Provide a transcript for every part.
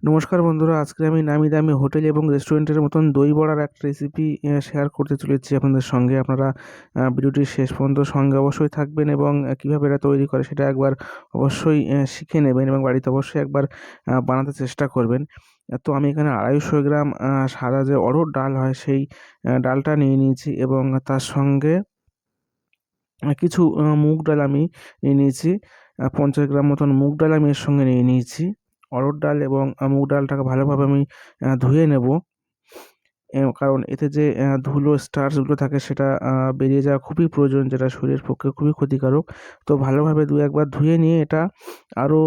নমস্কার বন্ধুরা, আজকে আমি নামি দামি হোটেল এবং রেস্টুরেন্টের মতন দই বড়ার একটা রেসিপি শেয়ার করতে চলেছি আপনাদের সঙ্গে। আপনারা ভিডিওটির শেষ পর্যন্ত সঙ্গে অবশ্যই থাকবেন এবং কীভাবে এটা তৈরি করে সেটা একবার অবশ্যই শিখে নেবেন এবং বাড়িতে অবশ্যই একবার বানাতে চেষ্টা করবেন। তো আমি এখানে 250 গ্রাম সাদা যে অড়হর ডাল হয় সেই ডালটা নিয়ে নিয়েছি এবং তার সঙ্গে কিছু মুগ ডাল আমি নিয়ে নিয়েছি। 50 গ্রাম মতন মুগ ডাল আমি এর সঙ্গে নিয়ে নিয়েছি। অড়হর ডাল এবং মুগ ডালটাকে ভালোভাবে আমি ধুয়ে নেব। কারণ এতে যে ধুলো স্টার্চগুলো থাকে সেটা বেরিয়ে যাওয়া খুবই প্রয়োজন, যেটা শরীরের পক্ষে খুবই ক্ষতিকারক। তো ভালোভাবে ২-১ বার ধুয়ে নিয়ে এটা আরও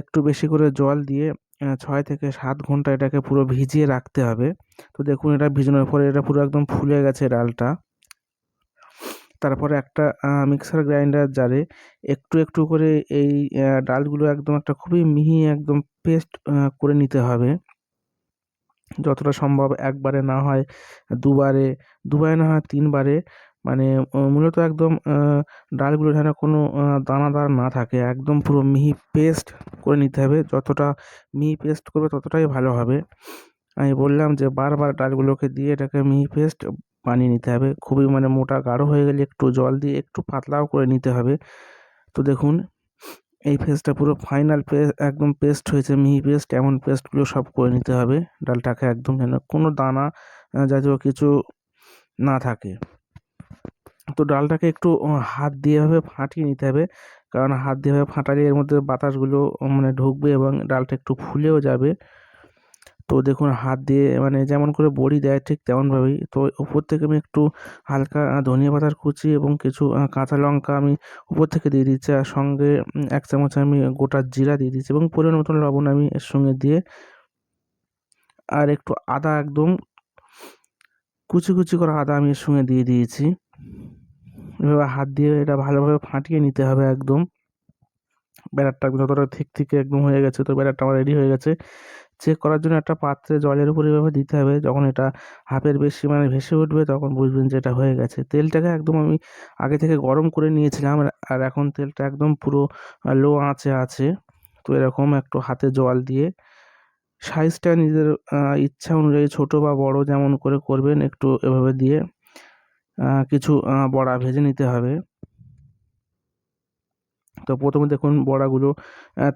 একটু বেশি করে জল দিয়ে ৬ থেকে ৭ ঘন্টা এটাকে পুরো ভিজিয়ে রাখতে হবে। তো দেখুন, এটা ভিজানোর পরে এটা পুরো একদম ফুলে গেছে ডালটা। তারপরে একটা মিক্সার গ্রাইন্ডার জারে একটু একটু করে এই ডালগুলো একদম একটা খুবই মিহি একদম পেস্ট করে নিতে হবে। যতটা সম্ভব একবারে না হয় দুবারে, দুবারে না হয় ৩ বারে, মানে মূলত একদম ডালগুলো যেন কোনো দানাদার না থাকে, একদম পুরো মিহি পেস্ট করে নিতে হবে। যতটা মিহি পেস্ট করবে ততটাই ভালো হবে। আমি বললাম যে বারবার ডালগুলোকে দিয়ে এটাকে মিহি পেস্ট বানিয়ে নিতে হবে। খুবই মানে মোটা গাঢ় হয়ে গেলে একটু জল দিয়ে একটু পাতলাও করে নিতে হবে। তো দেখুন, এই পেস্টটা পুরো ফাইনাল একদম পেস্ট হয়েছে, মিহি পেস্ট। এমন পেস্টগুলো সব করে নিতে হবে ডালটাকে, একদম যেন কোনো দানা জাতীয় কিছু না থাকে। তো ডালটাকে একটু হাত দিয়ে এভাবে ফাটিয়ে নিতে হবে, কারণ হাত দিয়ে এভাবে ফাটালে এর মধ্যে বাতাসগুলো মানে ঢুকবে এবং ডালটা একটু ফুলেও যাবে। তো দেখুন, হাত দিয়ে মানে যেমন করে বড়ি দেয় ঠিক তেমনভাবেই। তো উপর থেকে আমি একটু হালকা ধনিয়া পাতার কুচি এবং কিছু কাঁচা লঙ্কা আমি উপর থেকে দিয়ে দিচ্ছি। আর সঙ্গে ১ চামচ আমি গোটা জিরা দিয়ে দিচ্ছি এবং পরিমাণ মতন লবণ আমি এর সঙ্গে দিয়ে, আর একটু আদা, একদম কুচি কুচি করা আদা আমি এর সঙ্গে দিয়ে দিয়েছি। এভাবে হাত দিয়ে এটা ভালোভাবে ফাটিয়ে নিতে হবে একদম। ব্যাটারটা যতটা থিকথিকে একদম হয়ে গেছে, তো ব্যাটারটা আমার রেডি হয়ে গেছে। চেক করার জন্য একটা পাত্রে জলের উপর এভাবে দিতে হবে। যখন এটা হাফের বেশি মানে ভেসে উঠবে তখন বুঝবেন যে এটা হয়ে গেছে। তেলটাকে একদম আমি আগে থেকে গরম করে নিয়েছিলাম, আর এখন তেলটা একদম পুরো লো আঁচে আছে। তো এরকম একটু হাতে জল দিয়ে সাইজটা নিজের ইচ্ছা অনুযায়ী ছোট বা বড় যেমন করে করবেন, একটু এভাবে দিয়ে কিছু বড়া ভেজে নিতে হবে। তো প্রথমে দেখুন বড়াগুলো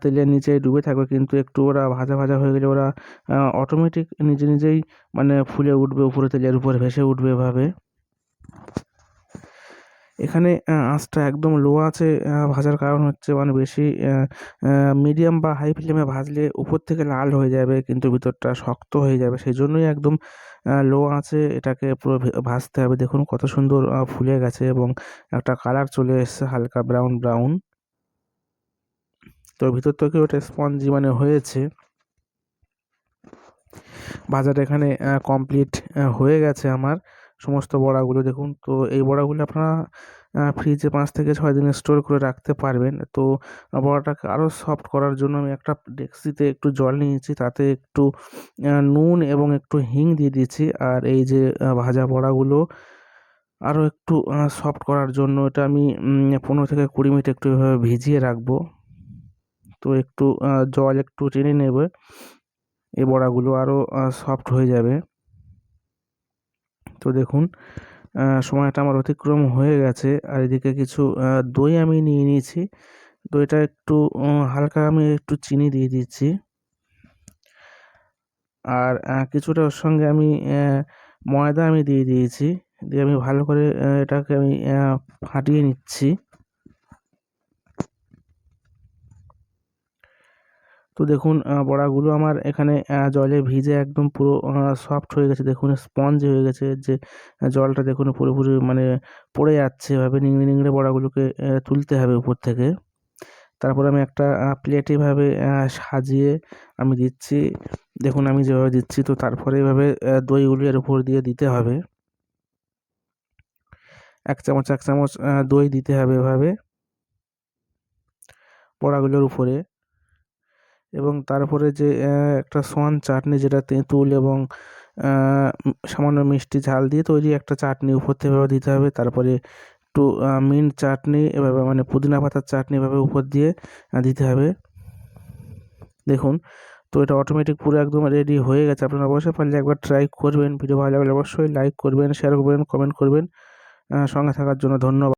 তেলের নিচে ডুবে থাকবে, কিন্তু একটু ওরা ভাজা ভাজা হয়ে গেলে ওরা অটোমেটিক নিজে নিজেই মানে ফুলে উঠবে, উপরে তেলের উপরে ভেসে উঠবে এভাবে। এখানে আঁচটা একদম লো আছে ভাজার কারণ হচ্ছে মানে বেশি মিডিয়াম বা হাই ফ্লেমে ভাজলে উপর থেকে লাল হয়ে যাবে কিন্তু ভিতরটা শক্ত হয়ে যাবে। সেই জন্যই একদম লো আঁচে এটাকে পুরো ভাজতে হবে। দেখুন কত সুন্দর ফুলে গেছে এবং একটা কালার চলে এসেছে হালকা ব্রাউন ব্রাউন। তো ভিতর থেকেও ওটা স্পঞ্জি মানে হয়েছে। ভাজাটা এখানে কমপ্লিট হয়ে গেছে আমার সমস্ত বড়াগুলো। দেখুন, তো এই বড়াগুলো আপনারা ফ্রিজে ৫ থেকে ৬ দিন স্টোর করে রাখতে পারবেন। তো বড়াটাকে আরও সফট করার জন্য আমি একটা ডেকচিতে একটু জল নিয়েছি, তাতে একটু নুন এবং একটু হিং দিয়ে দিয়েছি। আর এই যে ভাজা বড়াগুলো আরও একটু সফট করার জন্য এটা আমি ১৫ থেকে ২০ মিনিট একটু এভাবে ভিজিয়ে রাখবো। তো একটু জল একটু টেনে নেবে, এই বড়াগুলো আরও সফট হয়ে যাবে। তো দেখুন, সময়টা আমার অতিক্রম হয়ে গেছে। আর এদিকে কিছু দই আমি নিয়ে নিয়েছি। দইটা একটু হালকা আমি একটু চিনি দিয়ে দিচ্ছি। আর কিছুটা ওর সঙ্গে আমি ময়দা আমি দিয়ে দিয়েছি। দিয়ে আমি ভালো করে এটাকে আমি ফাটিয়ে নিচ্ছি। তো দেখুন, বড়াগুলো আমার এখানে জলে ভিজে একদম পুরো সফট হয়ে গেছে। দেখুন স্পঞ্জ হয়ে গেছে, যে জলটা দেখুন পুরোপুরি মানে পড়ে যাচ্ছে, এভাবে নিংড়ে নিংড়ে বড়াগুলোকে তুলতে হবে উপর থেকে। তারপরে আমি একটা প্লেট এভাবে সাজিয়ে আমি দিচ্ছি। দেখুন আমি যেভাবে দিচ্ছি, তো তারপরে এভাবে দইগুলো এর উপর দিয়ে দিতে হবে। ১ চামচ ১ চামচ দই দিতে হবে এভাবে বড়াগুলোর উপরে। এবং তারপরে যে একটা সোয়ান চাটনি, যেটা তেঁতুল এবং সামান্য মিষ্টি ঝাল দিয়ে তৈরি একটা চাটনি উপর থেকে এভাবে দিতে হবে। তারপরে একটু মিন্ট চাটনি এভাবে মানে পুদিনা পাতার চাটনি এভাবে উপর দিয়ে দিতে হবে। দেখুন, তো এটা অটোমেটিক পুরো একদম রেডি হয়ে গেছে। আপনারা অবশ্যই পারলে একবার ট্রাই করবেন। ভিডিও ভালো লাগলে অবশ্যই লাইক করবেন, শেয়ার করবেন, কমেন্ট করবেন। সঙ্গে থাকার জন্য ধন্যবাদ।